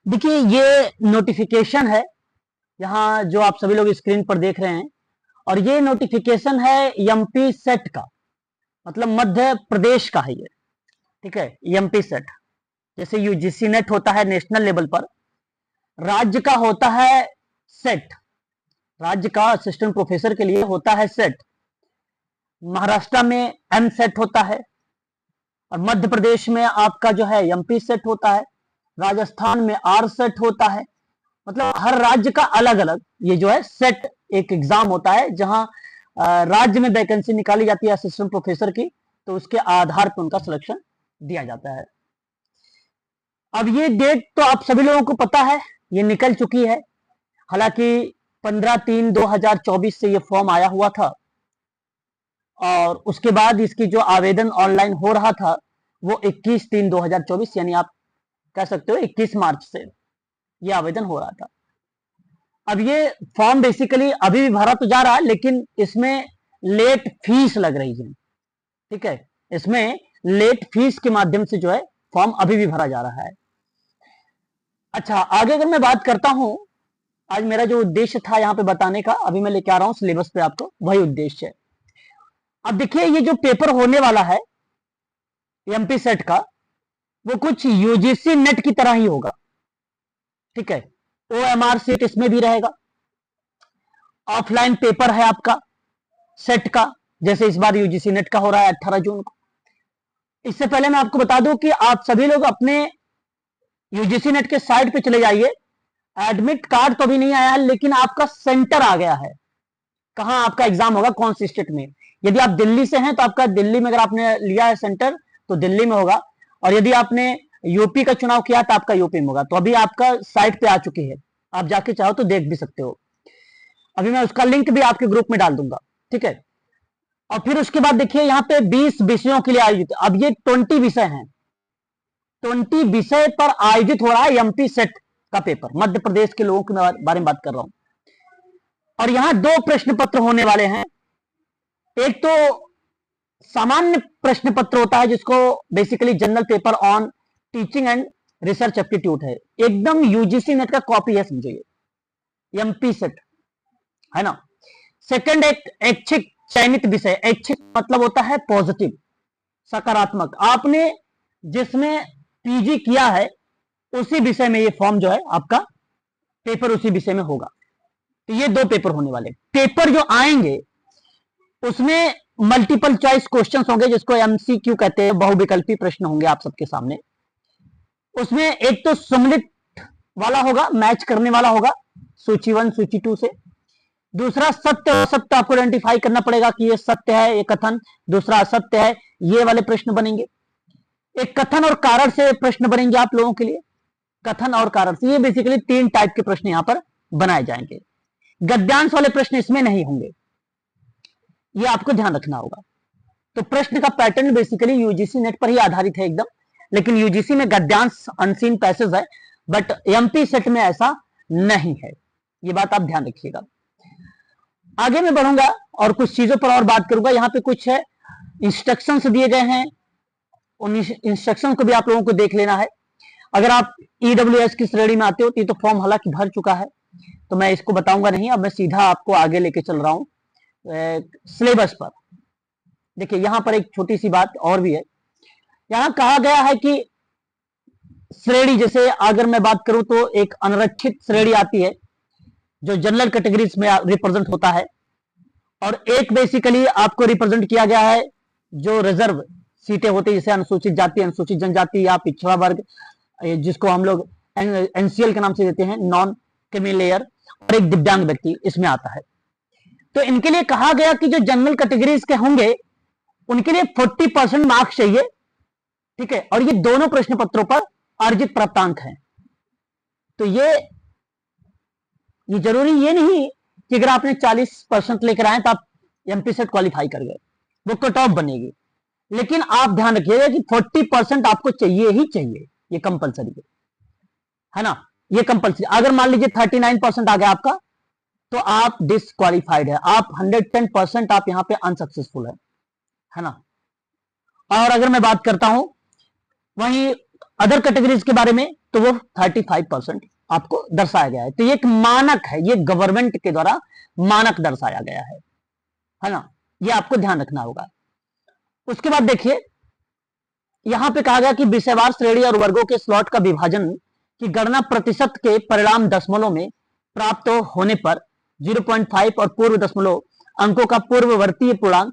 देखिए ये नोटिफिकेशन है यहाँ जो आप सभी लोग स्क्रीन पर देख रहे हैं, और ये नोटिफिकेशन है एमपी सेट का, मतलब मध्य प्रदेश का है ये। ठीक है, एमपी सेट जैसे यूजीसी नेट होता है नेशनल लेवल पर, राज्य का होता है सेट, राज्य का असिस्टेंट प्रोफेसर के लिए होता है सेट। महाराष्ट्र में एम सेट होता है, और मध्य प्रदेश में आपका जो है एमपी सेट होता है, राजस्थान में आर सेट होता है। मतलब हर राज्य का अलग अलग ये जो है सेट एक एग्जाम होता है, जहां राज्य में वैकेंसी निकाली जाती है असिस्टेंट प्रोफेसर की, तो उसके आधार पर उनका सिलेक्शन दिया जाता है। अब ये डेट तो आप सभी लोगों को पता है, ये निकल चुकी है। हालांकि 15/3/2024 से ये फॉर्म आया हुआ था, और उसके बाद इसकी जो आवेदन ऑनलाइन हो रहा था वो 21/3/2024 यानी आप कह सकते हो 21 मार्च से ये आवेदन हो रहा था। अब ये फॉर्म बेसिकली अभी भी भरा तो जा रहा है, लेकिन इसमें लेट फीस लग रही है। ठीक है, इसमें लेट फीस के माध्यम से जो है फॉर्म अभी भी भरा जा रहा है। अच्छा, आगे अगर मैं बात करता हूं, आज मेरा जो उद्देश्य था यहां पे बताने का, अभी मैं लेके आ रहा हूं सिलेबस पे आपको, वही उद्देश्य है। अब देखिए ये जो पेपर होने वाला है एमपी सेट का, वो कुछ यूजीसी नेट की तरह ही होगा। ठीक है, ओएमआर सीट इसमें भी रहेगा, ऑफलाइन पेपर है आपका सेट का, जैसे इस बार यूजीसी नेट का हो रहा है 18 जून को। इससे पहले मैं आपको बता दूं कि आप सभी लोग अपने यूजीसी नेट के साइट पे चले जाइए। एडमिट कार्ड तो अभी नहीं आया है, लेकिन आपका सेंटर आ गया है, कहां आपका एग्जाम होगा, कौन सी स्टेट में। यदि आप दिल्ली से हैं तो आपका दिल्ली में, अगर आपने लिया है सेंटर तो दिल्ली में होगा, और यदि आपने यूपी का चुनाव किया तो आपका यूपी में होगा। तो अभी आपका साइट पे आ चुकी है, आप जाके चाहो तो देख भी सकते हो। अभी मैं उसका लिंक भी आपके ग्रुप में डाल दूंगा। ठीक है, और फिर उसके बाद देखिए यहाँ पे 20 विषयों के लिए आयोजित, अब ये 20 विषय हैं, 20 विषय पर आयोजित हो रहा है एमपी सेट का पेपर, मध्य प्रदेश के लोगों के बारे में बात कर रहा हूं। और यहां 2 प्रश्न पत्र होने वाले हैं। एक तो सामान्य प्रश्न पत्र होता है, जिसको basically general paper on teaching and research aptitude है, एकदम यूजीसी नेट का कॉपी है, समझिए एमपी सेट है ना। सेकंड एक ऐच्छिक चयनित विषय, ऐच्छिक मतलब होता है पॉजिटिव, सकारात्मक, आपने जिसमें पीजी किया है उसी विषय में ये फॉर्म जो है आपका पेपर उसी विषय में होगा। तो ये 2 पेपर होने वाले। पेपर जो आएंगे उसमें मल्टीपल चॉइस क्वेश्चंस होंगे, जिसको एमसीक्यू कहते हैं, बहुविकल्पी प्रश्न होंगे आप सबके सामने। उसमें एक तो सम्मिलित वाला होगा, मैच करने वाला होगा सूची 1 सूची 2 से। दूसरा सत्य और असत्य आपको आइडेंटिफाई करना पड़ेगा कि ये सत्य है, ये कथन, दूसरा असत्य है, ये वाले प्रश्न बनेंगे। एक कथन और कारण से प्रश्न बनेंगे आप लोगों के लिए, कथन और कारण से। ये बेसिकली 3 टाइप के प्रश्न यहां पर बनाए जाएंगे। गद्यांश वाले प्रश्न इसमें नहीं होंगे, ये आपको ध्यान रखना होगा। तो प्रश्न का पैटर्न बेसिकली यूजीसी नेट पर ही आधारित है एकदम, लेकिन यूजीसी में गद्यांश अनसीन पैसेज है, बट एमपी सेट में ऐसा नहीं है, ये बात आप ध्यान रखिएगा। आगे मैं बढ़ूंगा और कुछ चीजों पर और बात करूंगा। यहाँ पे कुछ है इंस्ट्रक्शंस दिए गए हैं, उन इंस्ट्रक्शन को भी आप लोगों को देख लेना है। अगर आप ईडब्ल्यूएस की श्रेणी में आते हो, तो फॉर्म हालांकि भर चुका है, तो मैं इसको बताऊंगा नहीं। अब मैं सीधा आपको आगे लेके चल रहा हूं सिलेबस पर। देखिए यहां पर एक छोटी सी बात और भी है। यहां कहा गया है कि श्रेणी, जैसे अगर मैं बात करूं तो एक अनरक्षित श्रेणी आती है जो जनरल कैटेगरीज में रिप्रेजेंट होता है, और एक बेसिकली आपको रिप्रेजेंट किया गया है जो रिजर्व सीटें होती है, जैसे अनुसूचित जाति, अनुसूचित जनजाति या पिछड़ा वर्ग, जिसको हम लोग एनसीएल के नाम से देते हैं, नॉन क्रीमी लेयर, और एक दिव्यांग व्यक्ति इसमें आता है। तो इनके लिए कहा गया कि जो जनरल कैटेगरीज के होंगे उनके लिए 40% मार्क्स चाहिए। ठीक है, और ये दोनों प्रश्न पत्रों पर अर्जित प्राप्तांक हैं। तो ये जरूरी ये नहीं कि अगर आपने 40% लेकर आए तो आप एमपी सेट क्वालिफाई कर गए, वो कट ऑफ बनेगी। लेकिन आप ध्यान रखिएगा कि 40% आपको चाहिए ही चाहिए, ये कंपलसरी है ना, ये कंपलसरी। अगर मान लीजिए 39% आ गया आपका, तो आप डिसक्वालिफाइड है, आप 110% आप यहां पे अनसक्सेसफुल है ना। और अगर मैं बात करता हूं वहीं अदर कैटेगरीज के बारे में तो वो 35% आपको दर्शाया गया है। तो ये एक मानक है, ये गवर्नमेंट के द्वारा मानक दर्शाया गया है ना, ये आपको ध्यान रखना होगा। उसके बाद देखिए यहां पे कहा गया कि विषयवार श्रेणी और वर्गों के स्लॉट का विभाजन की गणना प्रतिशत के परिणाम दशमलव में प्राप्त होने पर 0.5 और पूर्व दशमलव अंकों का पूर्ववर्ती पूर्णांक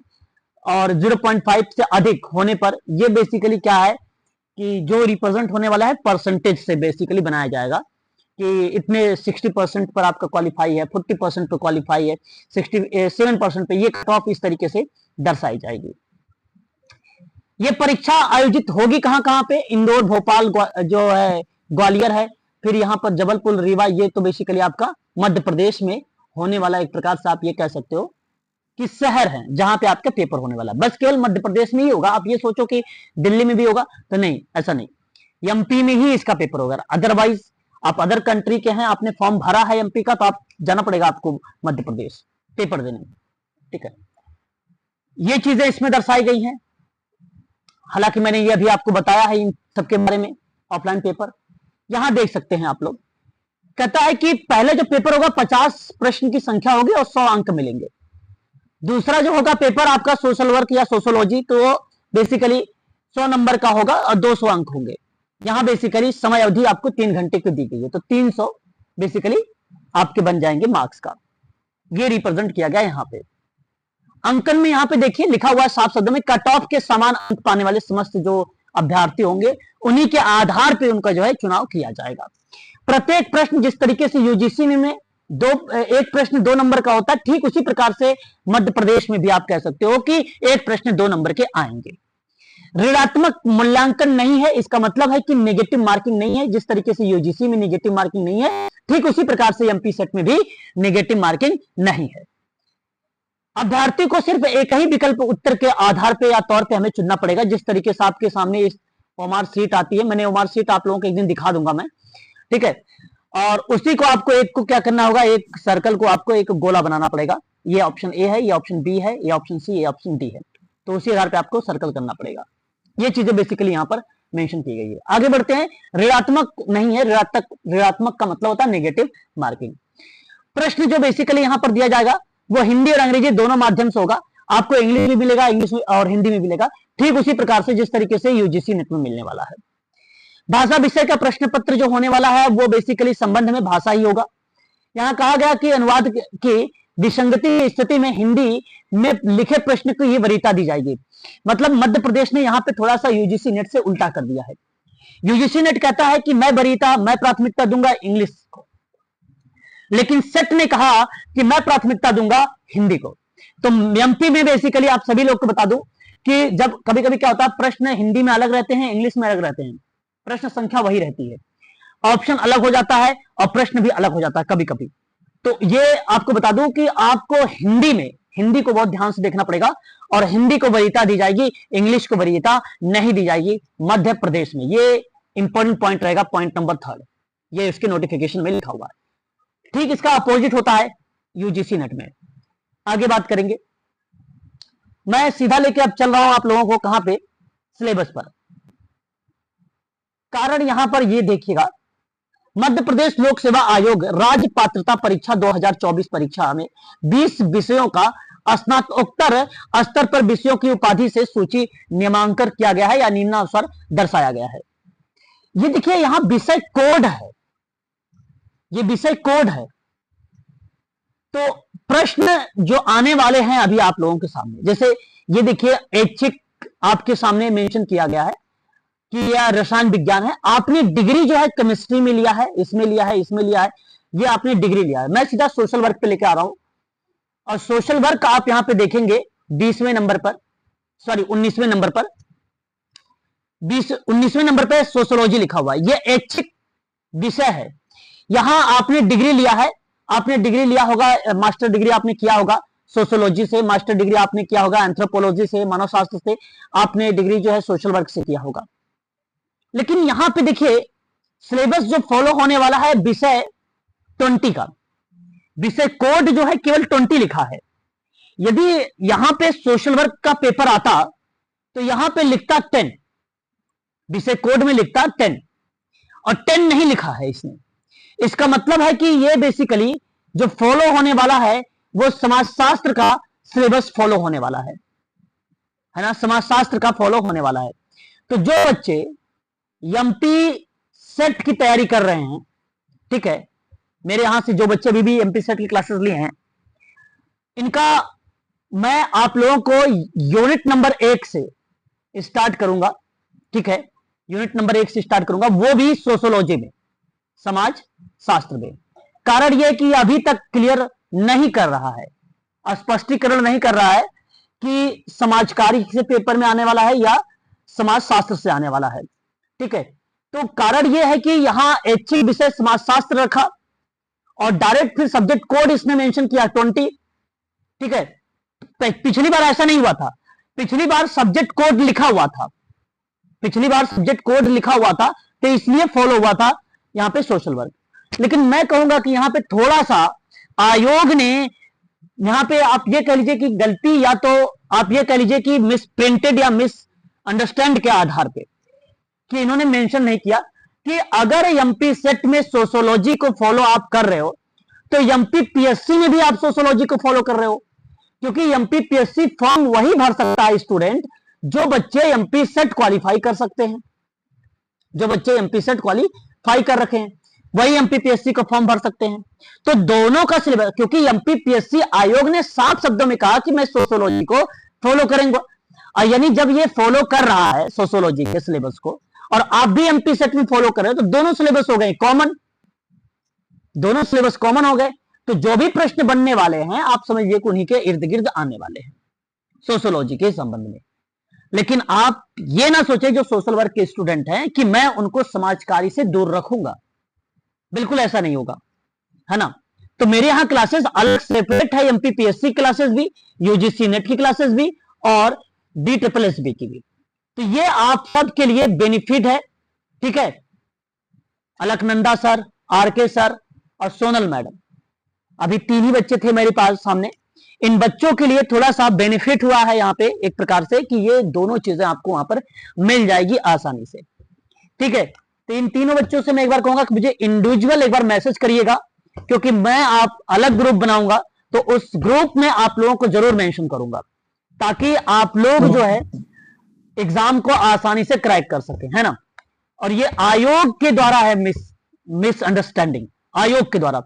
और 0.5 से अधिक होने पर यह बेसिकली क्या है कि जो रिप्रेजेंट होने वाला है परसेंटेज से बेसिकली बनाया जाएगा कि इतने 60% पर आपका क्वालिफाई है, 40% पर क्वालिफाई है, 67% पे ये कट ऑफ इस तरीके से दर्शाई जाएगी। ये परीक्षा आयोजित होगी कहां कहां पे? इंदौर, भोपाल, जो है ग्वालियर है, फिर यहां पर जबलपुर, रीवा, ये तो बेसिकली आपका मध्य प्रदेश में होने वाला एक प्रकार से आप ये कह सकते हो कि शहर है जहां पे आपका पेपर होने वाला। बस केवल मध्य प्रदेश में ही होगा, आप ये सोचो कि दिल्ली में भी होगा तो नहीं, ऐसा नहीं, एमपी में ही इसका पेपर होगा। अदरवाइज आप अदर कंट्री के हैं, आपने फॉर्म भरा है एमपी का, तो आप जाना पड़ेगा आपको मध्य प्रदेश पेपर देने, ठीक है। ये चीजें इसमें दर्शाई गई हैं, हालांकि मैंने ये अभी आपको बताया है इन सबके बारे में। ऑफलाइन पेपर यहां देख सकते हैं आप लोग, कहता है कि पहले जो पेपर होगा 50 प्रश्न की संख्या होगी और 100 अंक मिलेंगे। दूसरा जो होगा पेपर आपका सोशल वर्क या सोशोलॉजी, तो वो बेसिकली 100 नंबर का होगा और 200 अंक होंगे। यहां बेसिकली समय अवधि आपको 3 घंटे की दी गई है, तो 300 बेसिकली आपके बन जाएंगे मार्क्स का। ये रिप्रेजेंट किया गया यहां पे अंकन में। यहां पे देखिए लिखा हुआ है साफ शब्दों में, कट ऑफ के समान अंक पाने वाले समस्त जो अभ्यर्थी होंगे उन्हीं के आधार पर उनका जो है चुनाव किया जाएगा। प्रत्येक प्रश्न जिस तरीके से यूजीसी में एक प्रश्न 2 नंबर का होता है, ठीक उसी प्रकार से मध्य प्रदेश में भी आप कह सकते हो कि एक प्रश्न 2 नंबर के आएंगे। ऋणात्मक मूल्यांकन नहीं है, इसका मतलब है कि नेगेटिव मार्किंग नहीं है। जिस तरीके से यूजीसी में नेगेटिव मार्किंग नहीं है, ठीक उसी प्रकार से एमपी सेट में भी नेगेटिव मार्किंग नहीं है। अभ्यर्थी को सिर्फ एक ही विकल्प उत्तर के आधार पर या तौर पर हमें चुनना पड़ेगा। जिस तरीके से आपके सामने इस ओमार सीट आती है, मैंने ओमार सीट आप लोगों को एक दिन दिखा दूंगा मैं, ठीक है, और उसी को आपको एक को क्या करना होगा, एक सर्कल को आपको एक गोला बनाना पड़ेगा। ये ऑप्शन ए है, ये ऑप्शन बी है, ये ऑप्शन सी, ये ऑप्शन डी है, तो उसी आधार पे आपको सर्कल करना पड़ेगा। ये चीजें बेसिकली यहां पर मेंशन की गई है। आगे बढ़ते हैं। ऋणात्मक नहीं है, ऋणात्मक का मतलब होता है नेगेटिव मार्किंग। प्रश्न जो बेसिकली यहां पर दिया जाएगा वो हिंदी और अंग्रेजी दोनों माध्यम से होगा। आपको इंग्लिश में मिलेगा, इंग्लिश में और हिंदी में मिलेगा, ठीक उसी प्रकार से जिस तरीके से यूजीसी नेट में मिलने वाला है। भाषा विषय का प्रश्न पत्र जो होने वाला है वो बेसिकली संबंध में भाषा ही होगा। यहां कहा गया कि अनुवाद की विसंगति की स्थिति में हिंदी में लिखे प्रश्न को ये वरीयता दी जाएगी। मतलब मध्य प्रदेश ने यहां पे थोड़ा सा यूजीसी नेट से उल्टा कर दिया है। यूजीसी नेट कहता है कि मैं वरीयता, मैं प्राथमिकता दूंगा इंग्लिश को, लेकिन सेट ने कहा कि मैं प्राथमिकता दूंगा हिंदी को। तो एमपी में बेसिकली आप सभी लोग को बता दूं कि जब कभी कभी क्या होता है, प्रश्न हिंदी में अलग रहते हैं, इंग्लिश में अलग रहते हैं, प्रश्न संख्या वही रहती है, ऑप्शन अलग हो जाता है और प्रश्न भी अलग हो जाता है कभी कभी। तो ये आपको बता दूं कि आपको हिंदी में, हिंदी को बहुत ध्यान से देखना पड़ेगा और हिंदी को वरीयता दी जाएगी, इंग्लिश को वरीयता नहीं दी जाएगी मध्य प्रदेश में। ये इंपॉर्टेंट पॉइंट रहेगा, पॉइंट नंबर 3, ये इसके नोटिफिकेशन में लिखा हुआ है। ठीक इसका अपोजिट होता है यूजीसी नेट में। आगे बात करेंगे, मैं सीधा लेके अब चल रहा हूं आप लोगों को कहां पे, सिलेबस पर। कारण यहां पर ये देखिएगा, मध्य प्रदेश लोक सेवा आयोग राज्य पात्रता परीक्षा 2024 परीक्षा में 20 विषयों का स्नातकोत्तर स्तर पर विषयों की उपाधि से सूची नियमांकन किया गया है या निम्नानुसार दर्शाया गया है। ये देखिए यहां विषय कोड है, ये विषय कोड है। तो प्रश्न जो आने वाले हैं अभी आप लोगों के सामने, जैसे ये देखिए ऐच्छिक आपके सामने मेंशन किया गया है कि यह रसायन विज्ञान है। आपने डिग्री जो है केमिस्ट्री में लिया है, इसमें लिया है, इसमें लिया है, ये आपने डिग्री लिया है। मैं सीधा सोशल वर्क पे लेके आ रहा हूं और सोशल वर्क आप यहां पे देखेंगे 20वें नंबर पर, सॉरी 19वें नंबर पर, 19वें नंबर पे सोशोलॉजी लिखा हुआ है। यह ऐच्छिक विषय है। यहां आपने डिग्री लिया है, आपने डिग्री लिया होगा, मास्टर डिग्री आपने किया होगा सोशोलॉजी से, मास्टर डिग्री आपने किया होगा एंथ्रोपोलॉजी से, मानव शास्त्र से, आपने डिग्री जो है सोशल वर्क से किया होगा। लेकिन यहां पे देखिए सिलेबस जो फॉलो होने वाला है विषय 20 का, विषय कोड जो है केवल 20 लिखा है। यदि यहां पे सोशल वर्क का पेपर आता तो यहां पे लिखता 10, विषय कोड में लिखता 10 और 10 नहीं लिखा है इसने। इसका मतलब है कि ये बेसिकली जो फॉलो होने वाला है वो समाजशास्त्र का सिलेबस फॉलो होने वाला है ना, समाजशास्त्र का फॉलो होने वाला है। तो जो बच्चे एमपी सेट की तैयारी कर रहे हैं, ठीक है, मेरे यहां से जो बच्चे अभी भी एमपी सेट की क्लासेस लिए हैं, इनका मैं आप लोगों को यूनिट नंबर 1 से स्टार्ट करूंगा, ठीक है, यूनिट नंबर 1 से स्टार्ट करूंगा, वो भी सोशियोलॉजी में, समाज शास्त्र में। कारण यह कि अभी तक क्लियर नहीं कर रहा है, स्पष्टीकरण नहीं कर रहा है कि समाजकारी से पेपर में आने वाला है या समाज शास्त्र से आने वाला है, ठीक है। तो कारण यह है कि यहां ऐच्छिक विषय समाजशास्त्र रखा और डायरेक्ट फिर सब्जेक्ट कोड इसने मेंशन किया 20, ठीक है। पिछली बार ऐसा नहीं हुआ था, पिछली बार सब्जेक्ट कोड लिखा हुआ था, पिछली बार सब्जेक्ट कोड लिखा हुआ था, तो इसलिए फॉलो हुआ था यहां पे सोशल वर्क। लेकिन मैं कहूंगा कि यहां पे थोड़ा सा आयोग ने यहां पे आप ये कह लीजिए कि गलती, या तो आप ये कह लीजिए कि मिस प्रिंटेड या मिस अंडरस्टैंड के आधार पे, कि इन्होंने मेंशन नहीं किया कि अगर एमपी सेट में सोशियोलॉजी को फॉलो आप कर रहे हो तो एमपी पीएससी में भी आप सोशियोलॉजी को फॉलो कर रहे हो, क्योंकि एमपी पीएससी फॉर्म वही भर सकता है स्टूडेंट जो बच्चे एमपी सेट क्वालिफाई कर सकते हैं, जो बच्चे एमपी सेट क्वालिफाई कर रखे हैं वही एमपी पीएससी का फॉर्म भर सकते हैं। तो दोनों का सिलेबस, क्योंकि एमपी पीएससी आयोग ने साफ शब्दों में कहा कि मैं सोशियोलॉजी को फॉलो करेंगे, और यानी जब ये फॉलो कर रहा है सोशियोलॉजी के सिलेबस को और आप भी एमपी सेट में फॉलो कर रहे हो, तो दोनों सिलेबस हो गए कॉमन, दोनों सिलेबस कॉमन हो गए। तो जो भी प्रश्न बनने वाले हैं आप समझिए कि उन्हीं के इर्द गिर्द आने वाले हैं सोशियोलॉजी के संबंध में। लेकिन आप ये ना सोचे जो सोशल वर्क के स्टूडेंट हैं कि मैं उनको समाजकारी से दूर रखूंगा, बिल्कुल ऐसा नहीं होगा, है ना। तो मेरे यहां क्लासेस अलग सेपरेट है, एमपी पीएससी क्लासेस भी, यूजीसी नेट की क्लासेस भी और DSSB की भी। तो ये आप सबके लिए बेनिफिट है, ठीक है। अलकनंदा सर, आरके सर और सोनल मैडम, अभी 3 ही बच्चे थे मेरे पास सामने, इन बच्चों के लिए थोड़ा सा बेनिफिट हुआ है यहां पे एक प्रकार से कि ये दोनों चीजें आपको वहां पर मिल जाएगी आसानी से, ठीक है। तो इन तीनों बच्चों से मैं एक बार कहूंगा कि मुझे इंडिविजुअल एक बार मैसेज करिएगा, क्योंकि मैं आप अलग ग्रुप बनाऊंगा तो उस ग्रुप में आप लोगों को जरूर मेंशन करूंगा, ताकि आप लोग जो है एग्जाम को आसानी से क्रैक कर सके, है ना। और ये आयोग के द्वारा है मिसअंडरस्टैंडिंग, आयोग के द्वारा।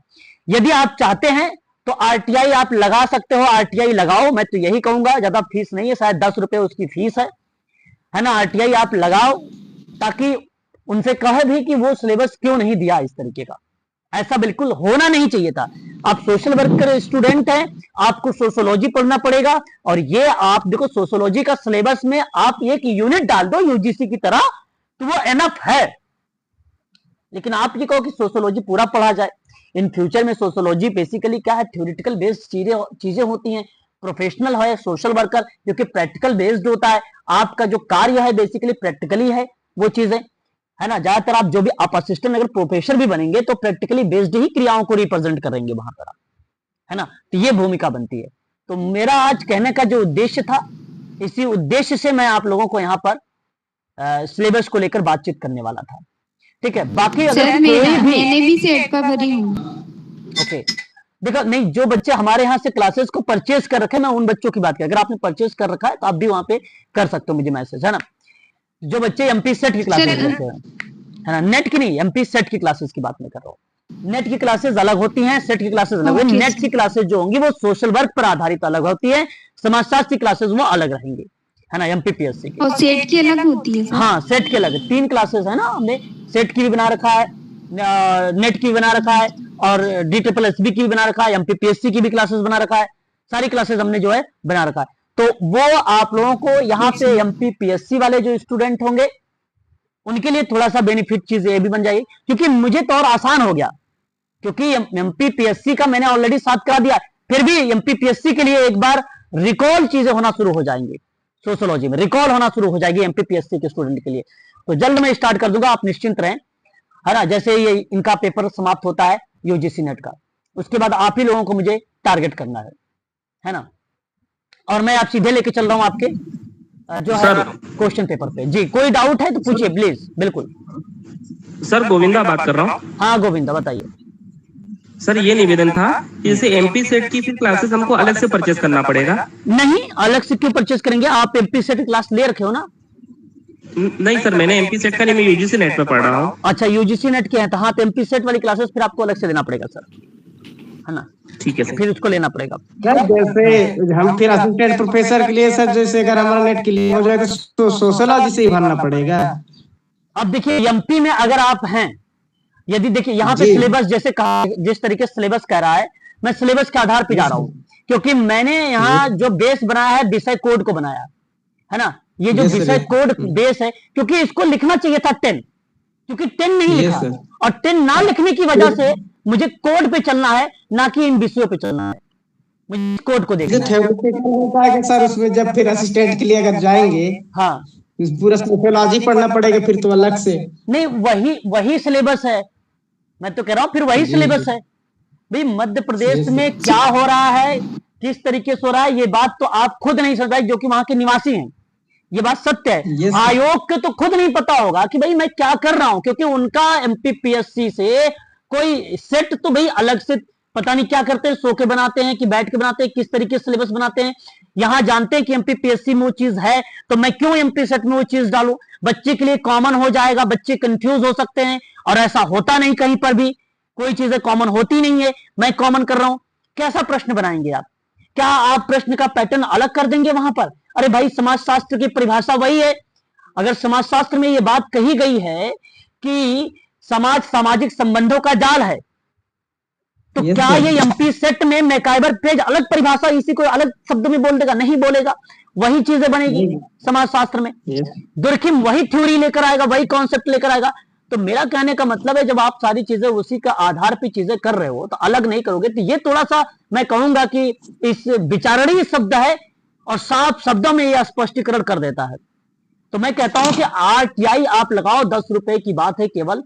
यदि आप चाहते हैं तो आरटीआई आप लगा सकते हो, आरटीआई लगाओ, मैं तो यही कहूंगा, ज्यादा फीस नहीं है, शायद 10 रुपए उसकी फीस है ना। आरटीआई आप लगाओ ताकि उनसे कहे भी कि वो सिलेबस क्यों नहीं दिया इस तरीके का, ऐसा बिल्कुल होना नहीं चाहिए था। आप सोशल वर्कर स्टूडेंट हैं, आपको सोशियोलॉजी पढ़ना पड़ेगा, और ये आप देखो सोशियोलॉजी का सिलेबस में आप एक यूनिट डाल दो यूजीसी की तरह तो वो एनफ है। लेकिन आप ये कहो कि सोशियोलॉजी पूरा पढ़ा जाए, इन फ्यूचर में सोशियोलॉजी बेसिकली क्या है, थ्योरेटिकल बेस्ड चीजें होती हैं। प्रोफेशनल है सोशल वर्कर क्योंकि प्रैक्टिकल बेस्ड होता है, आपका जो कार्य है बेसिकली प्रैक्टिकली है वो चीजें, है ना। ज्यादातर आप जो भी आप असिस्टेंट अगर प्रोफेसर भी बनेंगे तो प्रैक्टिकली बेस्ड ही क्रियाओं को रिप्रेजेंट करेंगे वहां पर, है ना। तो ये भूमिका बनती है। तो मेरा आज कहने का जो उद्देश्य था, इसी उद्देश्य से मैं आप लोगों को यहाँ पर सिलेबस को लेकर बातचीत करने वाला था, ठीक है। बाकी अगर मैंने भी सेट पर भरी हूँ, ओके। देखो नहीं, जो बच्चे हमारे यहाँ से क्लासेस को परचेज कर रखे, मैं उन बच्चों की बात कर, अगर आपने परचेज कर रखा है तो आप भी वहां पे कर सकते हो मुझे मैसेज, है ना। जो बच्चे एमपी सेट की क्लासेस लेते हैं, है ना, नेट की नहीं, एमपी सेट की क्लासेस की बात मैं कर रहा हूँ। नेट की क्लासेस अलग होती हैं, सेट की क्लासेस अलग होती हैं। नेट की क्लासेस जो होंगी वो सोशल वर्क पर आधारित अलग होती है, समाजशास्त्र की क्लासेस वो अलग रहेंगी, है ना, एमपीपीएससी की। और सेट की अलग होती है। हाँ, सेट की अलग 3 क्लासेस है ना, हमने सेट की भी बना रखा है, नेट की भी बना रखा है और DSSB की भी बना रखा है, एमपीपीएससी की भी क्लासेस बना रखा है, सारी क्लासेस हमने जो है बना रखा है। तो वो आप लोगों को यहाँ पे एमपीपीएससी वाले जो स्टूडेंट होंगे उनके लिए थोड़ा सा बेनिफिट चीज ये भी बन जाएगी, क्योंकि मुझे तो और आसान हो गया, क्योंकि एमपीपीएससी का मैंने ऑलरेडी साथ करा दिया, फिर भी एमपीपीएससी के लिए एक बार रिकॉल चीजें होना शुरू हो जाएंगी, सोशियोलॉजी में रिकॉल होना शुरू हो जाएगी एमपीपीएससी के स्टूडेंट के लिए। तो जल्द मैं स्टार्ट कर दूंगा, आप निश्चिंत रहें, है ना। जैसे ये इनका पेपर समाप्त होता है यूजीसी नेट का, उसके बाद आप ही लोगों को मुझे टारगेट करना है ना। और मैं आप सीधे लेके चल रहा हूं आपके जो है क्वेश्चन पेपर पे। जी, कोई डाउट है तो पूछिए प्लीज। बिल्कुल सर, गोविंदा बात कर रहा हूँ। हाँ गोविंदा बताइए। सर, ये निवेदन था कि जैसे एमपी सेट की फिर क्लासेस हमको अलग से परचेस करना पड़ेगा? नहीं, अलग से क्यों परचेस करेंगे, आप एमपी सेट क्लास ले रखे हो ना। नहीं सर, मैंने एमपी सेट का नहीं, मैं यूजीसी नेट पे पढ़ रहा हूँ। अच्छा, यूजीसी नेट के हैं तो हाँ, तो एमपी सेट वाली क्लासेस फिर आपको अलग से देना पड़ेगा सर, है ना। ठीक है सर। फिर उसको लेना पड़ेगा। सर जैसे हम फिर असिस्टेंट प्रोफेसर के लिए सर, जैसे अगर हमारा नेट क्लियर हो जाए तो सोशलॉजी से ही भरना पड़ेगा। अब देखिए एमपी में अगर आप हैं, यदि देखिए यहाँ पे जी। सिलेबस जैसे कहा, जिस तरीके से सिलेबस कह रहा है, मैं सिलेबस के आधार पे जा रहा हूँ, क्योंकि मैंने यहाँ जो बेस बनाया है विषय कोड को बनाया है ना। ये जो Yes, sir. विषय कोड बेस है, क्योंकि इसको लिखना चाहिए था 10, क्योंकि 10 नहीं Yes, लिखा, sir. और 10 ना लिखने की वजह से मुझे कोड पे चलना है, ना कि इन विषयों पे चलना है, मुझे कोड को जो देखना है। थ्योरेटिकल होता है कि सर, उसमें जब फिर असिस्टेंट के लिए अगर जाएंगे हाँ, पूरा सोशलॉजी पढ़ना पड़ेगा फिर तो अलग से। नहीं वही सिलेबस है, मैं तो कह रहा हूं फिर वही सिलेबस है भाई। मध्य प्रदेश में क्या हो रहा है, किस तरीके से हो रहा है, ये बात तो आप खुद नहीं समझ पाए जो कि वहां के निवासी हैं। ये बात सत्य है। Yes, आयोग को तो खुद नहीं पता होगा कि भाई मैं क्या कर रहा हूं, क्योंकि उनका एमपीपीएससी से कोई सेट तो भाई अलग से पता नहीं क्या करते हैं, सो के बनाते हैं कि बैठ के बनाते हैं, किस तरीके से सिलेबस बनाते हैं। यहां जानते हैं कि एमपीपीएससी में वो चीज है, तो मैं क्यों एमपी सेट में वो चीज डालूं। बच्चे के लिए कॉमन हो जाएगा, बच्चे कंफ्यूज हो सकते हैं, और ऐसा होता नहीं, कहीं पर भी कोई चीजें कॉमन होती नहीं है, मैं कॉमन कर रहा हूं। कैसा प्रश्न बनाएंगे आप, क्या आप प्रश्न का पैटर्न अलग कर देंगे वहां पर। अरे भाई, समाजशास्त्र की परिभाषा वही है। अगर समाजशास्त्र में यह बात कही गई है कि समाज सामाजिक संबंधों का जाल है, तो Yes, क्या sir. ये एमपी सेट में मैकाइबर पेज अलग परिभाषा इसी को अलग शब्दों में बोल देगा? नहीं बोलेगा, वही चीजें बनेगी नहीं। समाजशास्त्र में। Yes. दुर्खिम वही थ्योरी लेकर आएगा, वही कॉन्सेप्ट लेकर आएगा। तो मेरा कहने का मतलब है, जब आप सारी चीजें उसी का आधार पे चीजें कर रहे हो तो अलग नहीं करोगे। तो ये थोड़ा सा मैं कहूंगा कि इस विचारणीय शब्द है, और साफ शब्दों में यह स्पष्टीकरण कर देता है। तो मैं कहता हूं कि आरटीआई आप लगाओ, 10 रुपए की बात है केवल,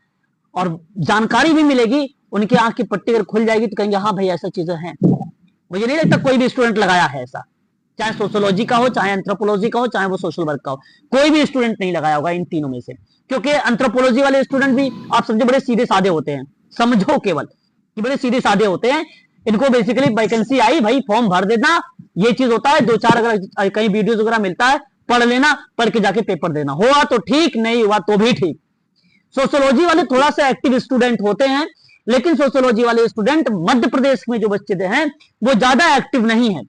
और जानकारी भी मिलेगी। उनकी आंख की पट्टी अगर खुल जाएगी तो कहेंगे हाँ भाई ऐसा चीजें हैं। मुझे नहीं लगता कोई भी स्टूडेंट लगाया है ऐसा, चाहे सोशियोलॉजी का हो, चाहे एंथ्रोपोलॉजी का हो, चाहे वो सोशल वर्क का हो, कोई भी स्टूडेंट नहीं लगाया होगा इन तीनों में से। क्योंकि एंथ्रोपोलॉजी वाले स्टूडेंट भी आप समझो बड़े सीधे साधे होते हैं, समझो केवल कि बड़े सीधे साधे होते हैं। इनको बेसिकली वैकेंसी आई भाई, फॉर्म भर देना, ये चीज होता है। 2-4 अगर कहीं वीडियोज वगैरह मिलता है, पढ़ लेना, पढ़ के जाके पेपर देना, हुआ तो ठीक, नहीं हुआ तो भी ठीक। सोशियोलॉजी वाले थोड़ा सा एक्टिव स्टूडेंट होते हैं, लेकिन सोशियोलॉजी वाले स्टूडेंट मध्य प्रदेश में जो बच्चे हैं वो ज्यादा एक्टिव नहीं है,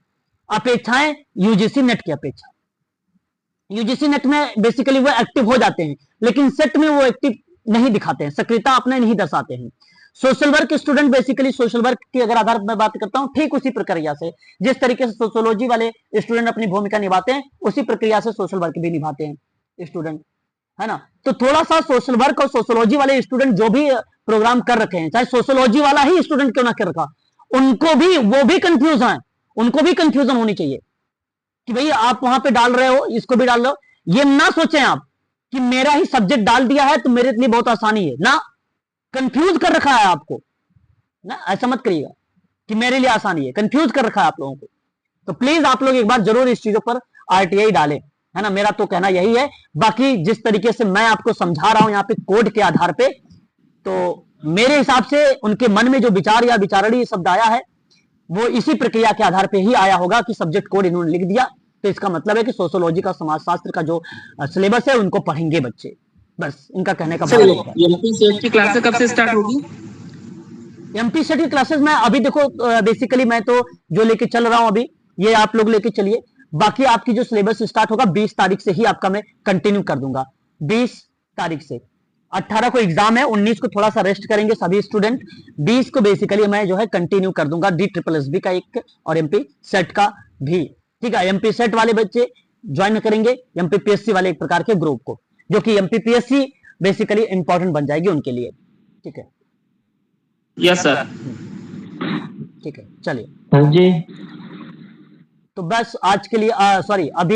अपेक्षाएं यूजीसी नेट की अपेक्षा। यूजीसी नेट में बेसिकली वो एक्टिव हो जाते हैं, लेकिन सेट में वो एक्टिव नहीं दिखाते हैं, सक्रियता अपने नहीं दर्शाते हैं। Social work student basically social work की अगर आधार पर बात करता हूं, ठीक उसी प्रक्रिया से जिस तरीके से सोशियोलॉजी वाले स्टूडेंट अपनी भूमिका निभाते हैं, उसी प्रक्रिया से सोशल वर्क भी निभाते हैं स्टूडेंट, है ना। तो थोड़ा सा सोशल वर्क और सोशियोलॉजी वाले स्टूडेंट जो भी प्रोग्राम कर रखे हैं, चाहे सोशियोलॉजी वाला ही स्टूडेंट क्यों ना कर रखा, उनको भी वो भी कंफ्यूज है, उनको भी कंफ्यूजन होनी चाहिए कि भाई आप वहां पे डाल रहे हो, इसको भी डाल रहे हो। ये ना सोचें आप कि मेरा ही सब्जेक्ट डाल दिया है तो मेरे लिए बहुत आसानी है ना, कंफ्यूज कर रखा है आपको ना, ऐसा मत करिएगा कि मेरे लिए आसानी है, कंफ्यूज कर रखा है आप लोगों को। तो प्लीज आप लोग एक बार जरूर इस चीजों पर आरटीआई डालें, है ना। मेरा तो कहना यही है। बाकी जिस तरीके से मैं आपको समझा रहा हूं यहाँ पे कोड के आधार पे, तो मेरे हिसाब से उनके मन में जो विचार या विचारणी शब्द आया है वो इसी प्रक्रिया के आधार पे ही आया होगा कि सब्जेक्ट कोड इन्होंने लिख दिया, तो इसका मतलब है कि सोशियोलॉजी का, समाजशास्त्र का जो सिलेबस है उनको पढ़ेंगे बच्चे, बस इनका कहने का मतलब है। एमपी सेट की क्लासेस कब से स्टार्ट होगी? एमपी सेट की क्लासेस में अभी देखो, बेसिकली मैं तो जो लेके चल रहा हूं अभी, ये आप लोग लेके चलिए। बाकी आपकी जो सिलेबस स्टार्ट होगा 20 तारीख से ही आपका मैं कंटिन्यू कर दूंगा, 20 तारीख से। 18 को एग्जाम है, 19 को थोड़ा सा रेस्ट करेंगे सभी स्टूडेंट, 20 को बेसिकली मैं जो है कंटिन्यू कर दूंगा DSSB का एक, और एमपी सेट का भी, ठीक है। एमपी सेट वाले बच्चे ज्वाइन करेंगे एमपीपीएससी वाले एक प्रकार के ग्रुप को, जो कि एमपीपीएससी बेसिकली इंपॉर्टेंट बन जाएगी उनके लिए, ठीक है। Yes sir. ठीक है, चलिए जी। तो बस आज के लिए सॉरी अभी